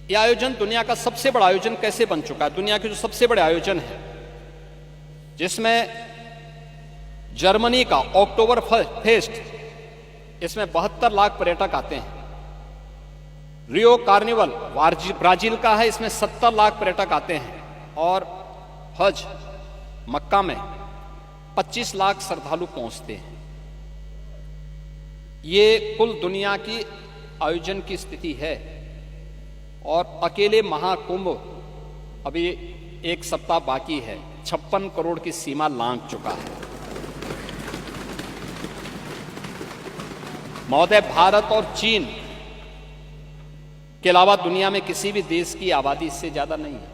यह आयोजन दुनिया का सबसे बड़ा आयोजन कैसे बन चुका है? दुनिया के जो सबसे बड़े आयोजन है, जिसमें जर्मनी का अक्टूबर फेस्ट, इसमें 72 लाख पर्यटक आते हैं। रियो कार्निवल ब्राजील का है, इसमें 70 लाख पर्यटक आते हैं। और हज मक्का में 25 लाख श्रद्धालु पहुंचते हैं। ये कुल दुनिया की आयोजन की स्थिति है। और अकेले महाकुंभ अभी 1 सप्ताह बाकी है, 56 करोड़ की सीमा लांघ चुका है। महोदय, भारत और चीन के अलावा दुनिया में किसी भी देश की आबादी इससे ज्यादा नहीं है।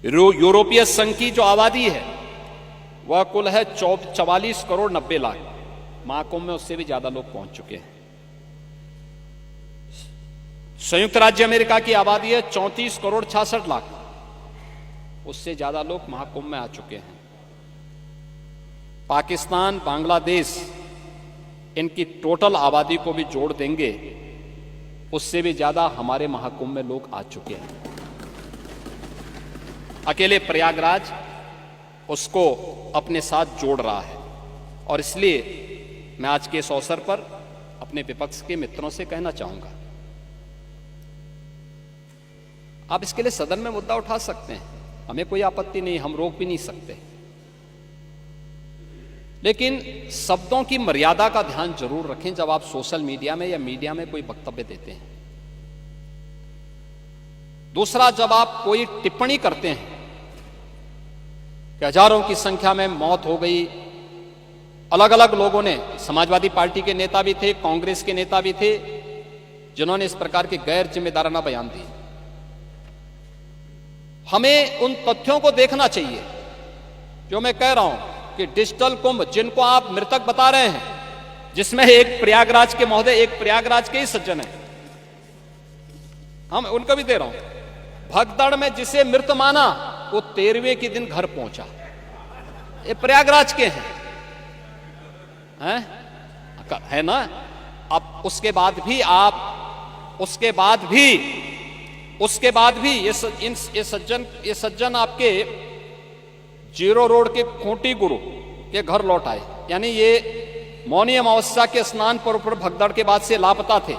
यूरोपीय संघ की जो आबादी है वह कुल है 44 करोड़ 90 लाख। महाकुंभ में उससे भी ज्यादा लोग पहुंच चुके हैं। संयुक्त राज्य अमेरिका की आबादी है 34 करोड़ 66 लाख। उससे ज्यादा लोग महाकुंभ में आ चुके हैं। पाकिस्तान, बांग्लादेश, इनकी टोटल आबादी को भी जोड़ देंगे, उससे भी ज्यादा हमारे महाकुंभ में लोग आ चुके हैं। अकेले प्रयागराज उसको अपने साथ जोड़ रहा है। और इसलिए मैं आज के इस अवसर पर अपने विपक्ष के मित्रों से कहना चाहूंगा, आप इसके लिए सदन में मुद्दा उठा सकते हैं, हमें कोई आपत्ति नहीं, हम रोक भी नहीं सकते। लेकिन शब्दों की मर्यादा का ध्यान जरूर रखें जब आप सोशल मीडिया में या मीडिया में कोई वक्तव्य देते हैं। दूसरा, जब आप कोई टिप्पणी करते हैं कि हजारों की संख्या में मौत हो गई, अलग अलग लोगों ने, समाजवादी पार्टी के नेता भी थे, कांग्रेस के नेता भी थे, जिन्होंने इस प्रकार के गैर जिम्मेदाराना बयान दिए। हमें उन तथ्यों को देखना चाहिए जो मैं कह रहा हूं कि डिजिटल कुंभ, जिनको आप मृतक बता रहे हैं, जिसमें एक प्रयागराज के महोदय, एक प्रयागराज के ही सज्जन है, हम उनको भी दे रहा हूं। भगदड़ में जिसे मृत माना वो 13वें के दिन घर पहुंचा, ये प्रयागराज के हैं, है ना? अब उसके बाद भी ये सज्जन आपके जीरो रोड के खूंटी गुरु के घर लौट आए। यानी ये मौनी अमावस्या के स्नान पर्व पर भगदड़ के बाद से लापता थे।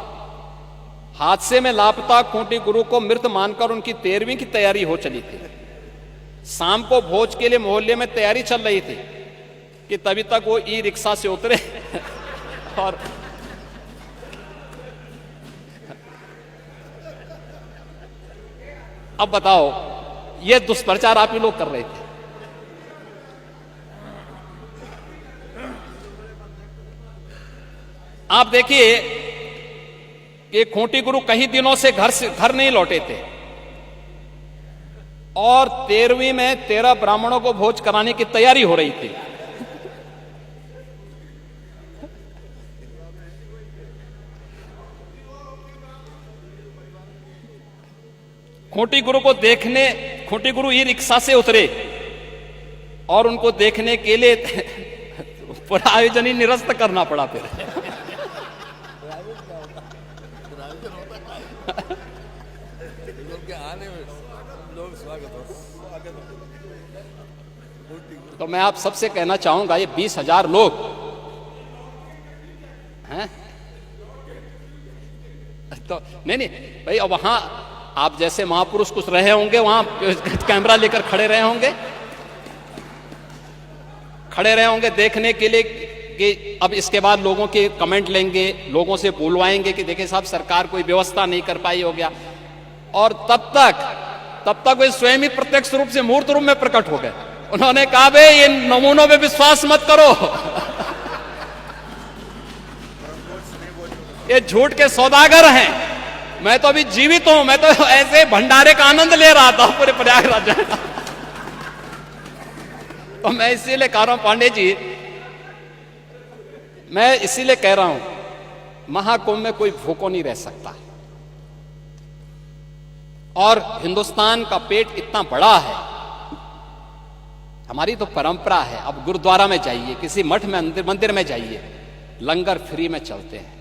हादसे में लापता खूंटी गुरु को मृत मानकर उनकी 13वीं की तैयारी हो चली थी। शाम को भोज के लिए मोहल्ले में तैयारी चल रही थी कि तभी तक वो ई रिक्शा से उतरे और अब बताओ, ये दुष्प्रचार आप ही लोग कर रहे थे। आप देखिए कि खूंटी गुरु कई दिनों से घर नहीं लौटे थे और 13वीं में 13 ब्राह्मणों को भोज कराने की तैयारी हो रही थी। खूंटी गुरु ई रिक्शा से उतरे और उनको देखने के लिए पूरा आयोजन ही निरस्त करना पड़ा। फिर तो मैं आप सबसे कहना चाहूंगा, ये 20,000 लोग हैं तो नहीं भाई, अब वहां आप जैसे महापुरुष कुछ रहे होंगे, वहां कैमरा लेकर खड़े रहे होंगे देखने के लिए कि अब इसके बाद लोगों के कमेंट लेंगे, लोगों से बुलवाएंगे कि देखिए साहब सरकार कोई व्यवस्था नहीं कर पाई, हो गया। और तब तक वे स्वयं ही प्रत्यक्ष रूप से मूर्त रूप में प्रकट हो गए। उन्होंने कहा बे ये नमूनों पे विश्वास मत करो, ये झूठ के सौदागर हैं। मैं तो अभी जीवित हूं, मैं तो ऐसे भंडारे का आनंद ले रहा था पूरे प्रयागराज। तो मैं इसीलिए कह रहा हूं पांडे जी, मैं इसीलिए कह रहा हूं महाकुंभ में कोई भूखा नहीं रह सकता। और हिंदुस्तान का पेट इतना बड़ा है, हमारी तो परंपरा है। अब गुरुद्वारा में जाइए, किसी मठ में मंदिर में जाइए, लंगर फ्री में चलते हैं।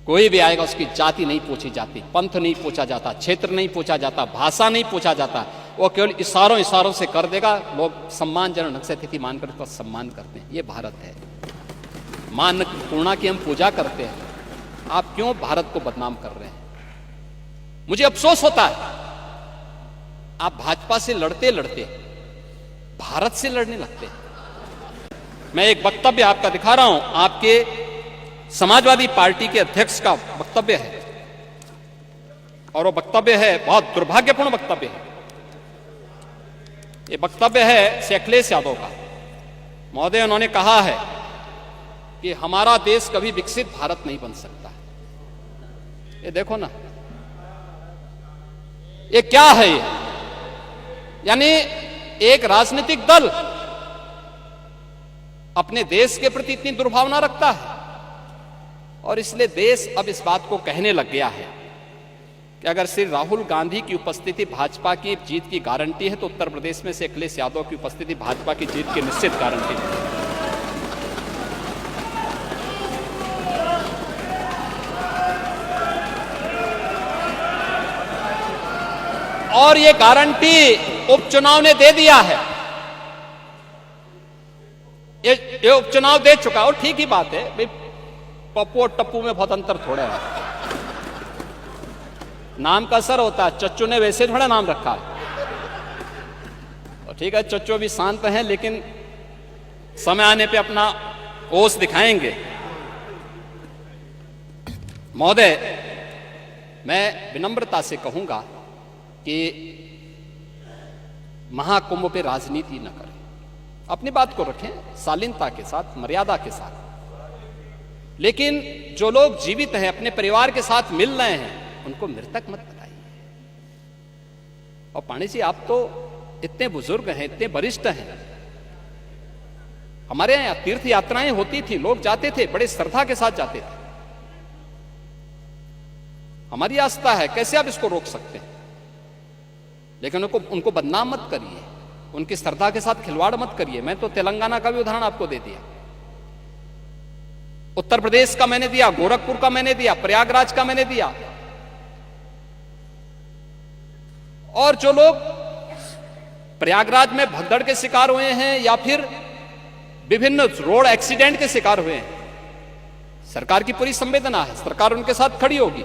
कोई भी आएगा उसकी जाति नहीं पूछी जाती, पंथ नहीं पूछा जाता, क्षेत्र नहीं पूछा जाता, भाषा नहीं पूछा जाता। वो केवल इशारों से कर देगा। लोग सम्मानजनक ढंग से अतिथि मानकर उसका सम्मान करते हैं। ये भारत है। मां अन्नपूर्णा की हम पूजा करते हैं। आप क्यों भारत को बदनाम कर रहे हैं? मुझे अफसोस होता है आप भाजपा से लड़ते लड़ते भारत से लड़ने लगते हैं। मैं एक वक्तव्य आपका दिखा रहा हूं, आपके समाजवादी पार्टी के अध्यक्ष का वक्तव्य है, और वो वक्तव्य है बहुत दुर्भाग्यपूर्ण वक्तव्य है। ये वक्तव्य है श्री अखिलेश यादव का। महोदय, उन्होंने कहा है कि हमारा देश कभी विकसित भारत नहीं बन सकता। ये देखो ना, ये क्या है? ये यानी एक राजनीतिक दल अपने देश के प्रति इतनी दुर्भावना रखता है, और इसलिए देश अब इस बात को कहने लग गया है कि अगर श्री राहुल गांधी की उपस्थिति भाजपा की जीत की गारंटी है, तो उत्तर प्रदेश में से अखिलेश यादव की उपस्थिति भाजपा की जीत की निश्चित गारंटी है। और ये गारंटी उपचुनाव ने दे दिया है। ये उपचुनाव दे चुका, और ठीक ही बात है भाई, पप्पू और टप्पू में बहुत अंतर थोड़ा है। नाम का असर होता है। चच्चू ने वैसे थोड़ा नाम रखा है, और ठीक है, चच्चू भी शांत हैं, लेकिन समय आने पे अपना ओस दिखाएंगे। महोदय, मैं विनम्रता से कहूंगा कि महाकुंभ पे राजनीति न करें, अपनी बात को रखें शालीनता के साथ, मर्यादा के साथ। लेकिन जो लोग जीवित हैं, अपने परिवार के साथ मिल रहे हैं, उनको मृतक मत बताइए। और पांडे जी, आप तो इतने बुजुर्ग हैं, इतने वरिष्ठ हैं। हमारे यहां तीर्थ यात्राएं होती थी, लोग जाते थे, बड़े श्रद्धा के साथ जाते थे। हमारी आस्था है, कैसे आप इसको रोक सकते हैं? लेकिन उनको बदनाम मत करिए, उनकी श्रद्धा के साथ खिलवाड़ मत करिए। मैं तो तेलंगाना का भी उदाहरण आपको दे दिया, उत्तर प्रदेश का मैंने दिया, गोरखपुर का मैंने दिया, प्रयागराज का मैंने दिया। और जो लोग प्रयागराज में भगदड़ के शिकार हुए हैं या फिर विभिन्न रोड एक्सीडेंट के शिकार हुए हैं, सरकार की पूरी संवेदना है, सरकार उनके साथ खड़ी होगी।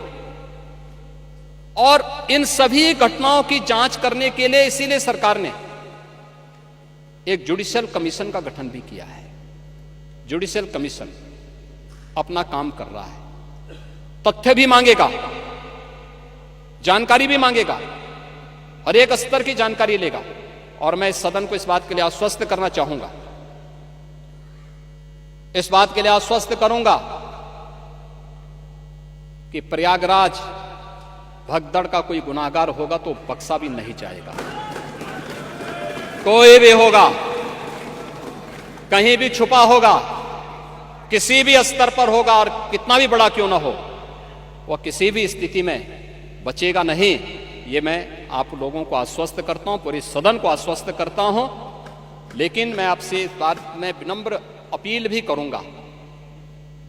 और इन सभी घटनाओं की जांच करने के लिए इसीलिए सरकार ने एक जुडिशियल कमीशन का गठन भी किया है। जुडिशियल कमीशन अपना काम कर रहा है, तथ्य भी मांगेगा, जानकारी भी मांगेगा, हर एक स्तर की जानकारी लेगा। और मैं इस सदन को इस बात के लिए आश्वस्त करना चाहूंगा, इस बात के लिए आश्वस्त करूंगा कि प्रयागराज भगदड़ का कोई गुनाहगार होगा तो बख्शा भी नहीं जाएगा। कोई भी होगा, कहीं भी छुपा होगा, किसी भी स्तर पर होगा, और कितना भी बड़ा क्यों ना हो, वह किसी भी स्थिति में बचेगा नहीं। ये मैं आप लोगों को आश्वस्त करता हूं, पूरे सदन को आश्वस्त करता हूं। लेकिन मैं आपसे इस बात में विनम्र अपील भी करूंगा,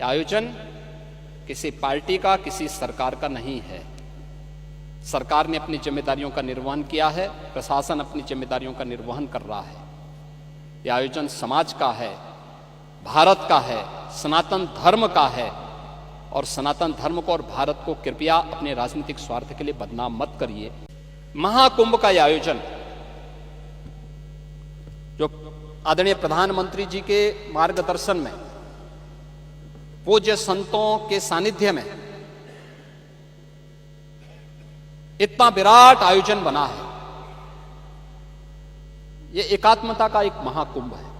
आयोजन किसी पार्टी का, किसी सरकार का नहीं है। सरकार ने अपनी जिम्मेदारियों का निर्वहन किया है, प्रशासन अपनी जिम्मेदारियों का निर्वहन कर रहा है। यह आयोजन समाज का है, भारत का है, सनातन धर्म का है। और सनातन धर्म को और भारत को कृपया अपने राजनीतिक स्वार्थ के लिए बदनाम मत करिए। महाकुंभ का यह आयोजन जो आदरणीय प्रधानमंत्री जी के मार्गदर्शन में, पूज्य संतों के सानिध्य में इतना विराट आयोजन बना है, यह एकात्मता का एक महाकुंभ है।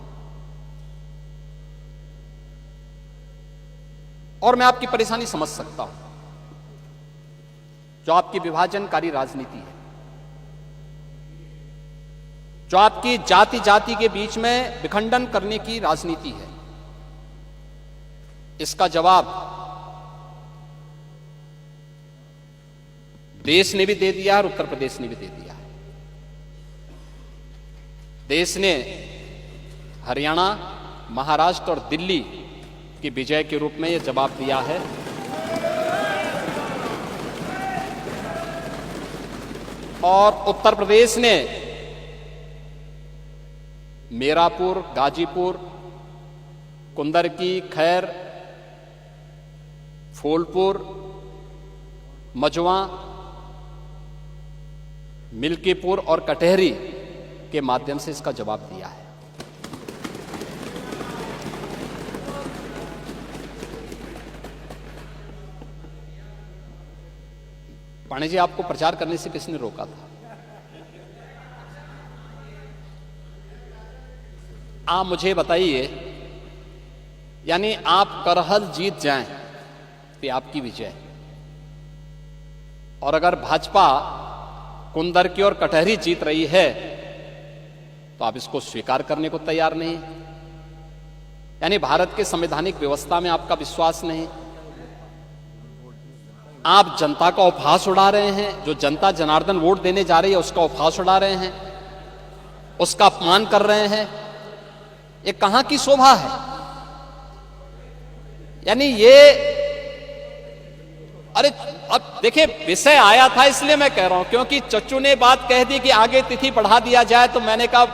और मैं आपकी परेशानी समझ सकता हूं, जो आपकी विभाजनकारी राजनीति है, जो आपकी जाति जाति के बीच में विखंडन करने की राजनीति है। इसका जवाब देश ने भी दे दिया और उत्तर प्रदेश ने भी दे दिया है। देश ने हरियाणा, महाराष्ट्र और दिल्ली की विजय के रूप में यह जवाब दिया है और उत्तर प्रदेश ने मीरापुर, गाजीपुर, कुंदरकी, खैर, फूलपुर, मजवा, मिल्कीपुर और कटहरी के माध्यम से इसका जवाब दिया है। पांडे जी, आपको प्रचार करने से किसने रोका था? आप मुझे बताइए, यानी आप करहल जीत जाएं तो आपकी विजय, और अगर भाजपा कुंदरकी और कटहरी जीत रही है तो आप इसको स्वीकार करने को तैयार नहीं, यानी भारत के संवैधानिक व्यवस्था में आपका विश्वास नहीं। आप जनता का उपहास उड़ा रहे हैं, जो जनता जनार्दन वोट देने जा रही है उसका उपहास उड़ा रहे हैं, उसका अपमान कर रहे हैं। ये कहां की शोभा है? यानी ये, अरे अब देखिए, विषय आया था इसलिए मैं कह रहा हूं, क्योंकि चच्चू ने बात कह दी कि आगे तिथि बढ़ा दिया जाए, तो मैंने कहा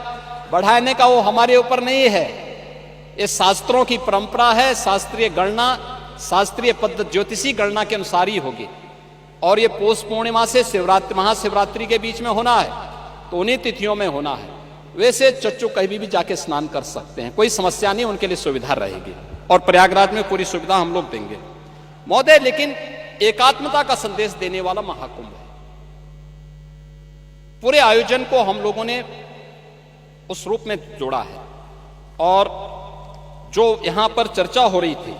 बढ़ाने का वो हमारे ऊपर नहीं है, ये शास्त्रों की परंपरा है, शास्त्रीय गणना, शास्त्रीय पद्धति, ज्योतिषी गणना के अनुसार ही होगी, और ये पौष पूर्णिमा से शिवरात्रि, महाशिवरात्रि के बीच में होना है, तो उन्हीं तिथियों में होना है। वैसे चच्चू कहीं भी जाके स्नान कर सकते हैं, कोई समस्या नहीं, उनके लिए सुविधा रहेगी, और प्रयागराज में पूरी सुविधा हम लोग देंगे महोदय। लेकिन एकात्मता का संदेश देने वाला महाकुंभ है। पूरे आयोजन को हम लोगों ने उस रूप में जोड़ा है, और जो यहां पर चर्चा हो रही थी,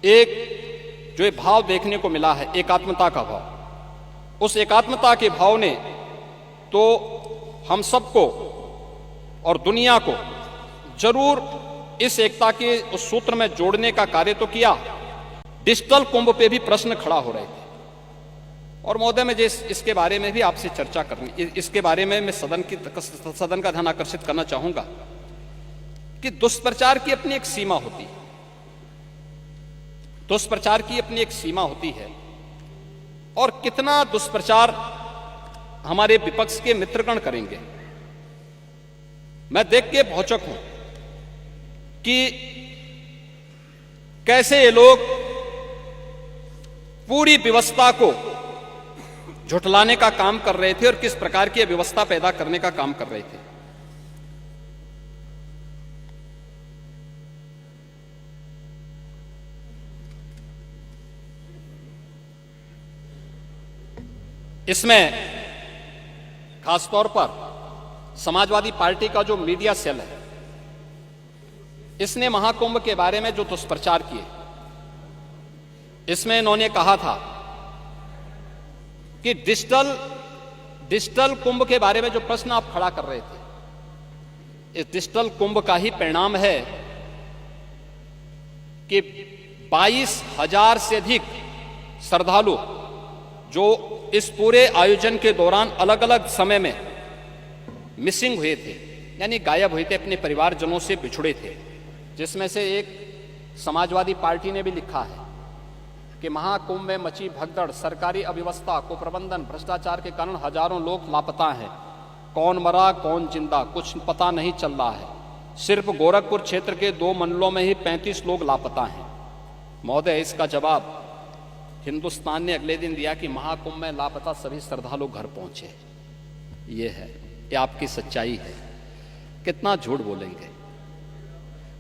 एक जो भाव देखने को मिला है, एकात्मता का भाव, उस एकात्मता के भाव ने तो हम सबको और दुनिया को जरूर इस एकता के उस सूत्र में जोड़ने का कार्य तो किया। डिजिटल कुंभ पे भी प्रश्न खड़ा हो रहे थे, और महोदय मैं इसके बारे में भी आपसे चर्चा करनी, इसके बारे में मैं सदन का ध्यान आकर्षित करना चाहूंगा कि दुष्प्रचार की अपनी एक सीमा होती है, दुष्प्रचार की अपनी एक सीमा होती है, और कितना दुष्प्रचार हमारे विपक्ष के मित्रगण करेंगे। मैं देख के भौचक हूं कि कैसे ये लोग पूरी व्यवस्था को झुठलाने का काम कर रहे थे और किस प्रकार की व्यवस्था पैदा करने का काम कर रहे थे। इसमें खासतौर पर समाजवादी पार्टी का जो मीडिया सेल है, इसने महाकुंभ के बारे में जो दुष्प्रचार किए, इसमें इन्होंने कहा था कि डिजिटल कुंभ के बारे में जो प्रश्न आप खड़ा कर रहे थे, इस डिजिटल कुंभ का ही परिणाम है कि 22,000 से अधिक श्रद्धालु जो इस पूरे आयोजन के दौरान अलग अलग समय में मिसिंग हुए थे, यानी गायब हुए थे, अपने परिवारजनों से बिछुड़े थे, जिसमें से एक समाजवादी पार्टी ने भी लिखा है कि महाकुंभ में मची भगदड़, सरकारी अव्यवस्था, कुप्रबंधन, भ्रष्टाचार के कारण हजारों लोग लापता हैं। कौन मरा कौन जिंदा कुछ पता नहीं चल रहा है। सिर्फ गोरखपुर क्षेत्र के 2 मंडलों में ही 35 लोग लापता हैं। महोदय, इसका जवाब हिंदुस्तान ने अगले दिन दिया कि महाकुंभ में लापता सभी श्रद्धालु घर पहुंचे। ये है, ये आपकी सच्चाई है। कितना झूठ बोलेंगे,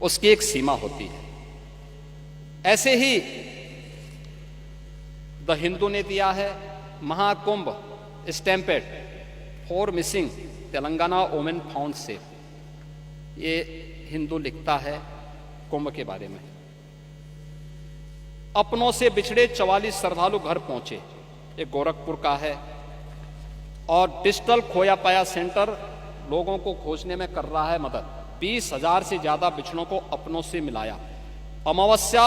उसकी एक सीमा होती है। ऐसे ही द हिंदू ने दिया है Mahakumbh stampede for missing Telangana women found safe. ये हिंदू लिखता है कुंभ के बारे में। अपनों से बिछड़े 44 श्रद्धालु घर पहुंचे, ये गोरखपुर का है। और डिजिटल खोया पाया सेंटर लोगों को खोजने में कर रहा है मदद। 20,000 से ज्यादा बिछड़ों को अपनों से मिलाया। अमावस्या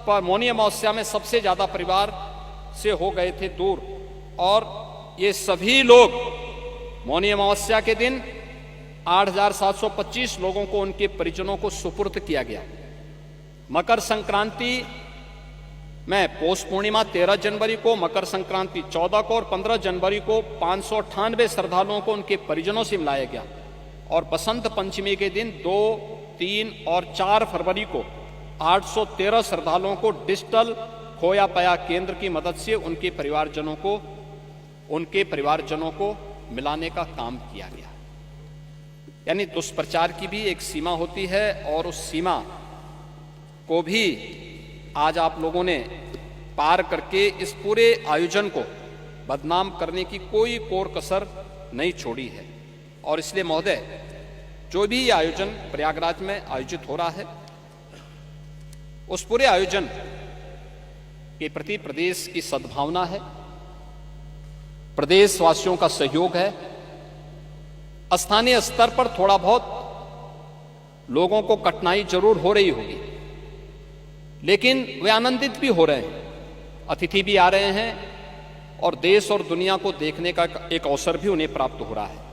पर, मौनी अमावस्या में सबसे ज्यादा परिवार से हो गए थे दूर, और ये सभी लोग मौनी अमावस्या के दिन 8,725 लोगों को उनके परिजनों को सुपुर्द किया गया। मकर संक्रांति में पौष पूर्णिमा 13 जनवरी को, मकर संक्रांति 14 को और 15 जनवरी को 598 श्रद्धालुओं को उनके परिजनों से मिलाया गया। और बसंत पंचमी के दिन 2, 3 और 4 फरवरी को 813 श्रद्धालुओं को डिजिटल खोया पाया केंद्र की मदद से उनके परिवारजनों को मिलाने का काम किया गया। यानी दुष्प्रचार की भी एक सीमा होती है और उस सीमा को भी आज आप लोगों ने पार करके इस पूरे आयोजन को बदनाम करने की कोई कोर कसर नहीं छोड़ी है। और इसलिए महोदय, जो भी ये आयोजन प्रयागराज में आयोजित हो रहा है, उस पूरे आयोजन के प्रति प्रदेश की सद्भावना है, प्रदेशवासियों का सहयोग है। स्थानीय स्तर पर थोड़ा बहुत लोगों को कठिनाई जरूर हो रही होगी, लेकिन वे आनंदित भी हो रहे हैं। अतिथि भी आ रहे हैं और देश और दुनिया को देखने का एक अवसर भी उन्हें प्राप्त हो रहा है।